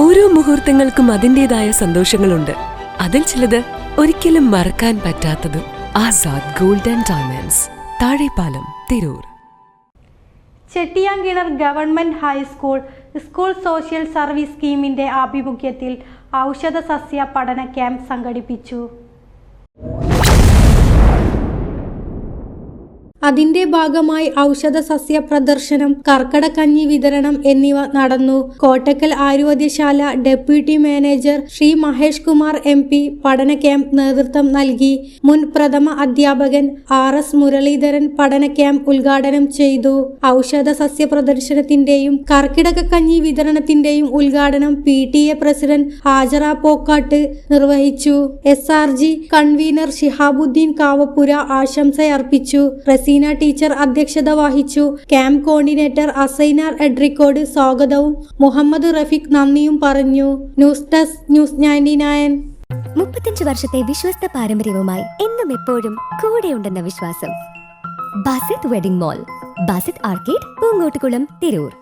ഓരോ മുഹൂർത്തങ്ങൾക്കും അതിൻ്റെതായ സന്തോഷങ്ങളുണ്ട്. അതിൽ ചിലത് ഒരിക്കലും മറക്കാൻ പറ്റാത്തതും. Azad gold and diamonds, Thazhepalam, Tirur. Chettiyankinar government high school school social service സ്കീമിന്റെ ആഭിമുഖ്യത്തിൽ ഔഷധ സസ്യ പഠന ക്യാമ്പ് സംഘടിപ്പിച്ചു. അതിന്റെ ഭാഗമായി ഔഷധ സസ്യ പ്രദർശനം, കർക്കടക്കഞ്ഞി വിതരണം എന്നിവ നടന്നു. Kottakkal Ayurvedashala deputy manager Shri Mahesh Kumar MP പഠന ക്യാമ്പ് നേതൃത്വം നൽകി. മുൻ പ്രഥമ അധ്യാപകൻ RS മുരളീധരൻ പഠന ക്യാമ്പ് ഉദ്ഘാടനം ചെയ്തു. ഔഷധ സസ്യ പ്രദർശനത്തിന്റെയും കർക്കിടകക്കഞ്ഞി വിതരണത്തിന്റെയും ഉദ്ഘാടനം PTA പ്രസിഡന്റ് ഹാജറ പോക്കാട്ട് നിർവഹിച്ചു. SRG കൺവീനർ ഷിഹാബുദ്ദീൻ കാവപ്പുര ആശംസയർപ്പിച്ചു. ടീച്ചർ അധ്യക്ഷത വഹിച്ചു. ക്യാമ്പ് കോർഡിനേറ്റർ അസൈനാർ എഡ്രിക്കോട് സ്വാഗതവും മുഹമ്മദ് റഫീഖ് നന്ദിയും പറഞ്ഞു. News desk, news 99. 35 വർഷത്തെ വിശ്വസ്ത പാരമ്പര്യവുമായി എന്നും എപ്പോഴും കൂടെയുണ്ടെന്ന വിശ്വാസം. Basith wedding mall, Basith arcade, Poonkottukulam, Tirur.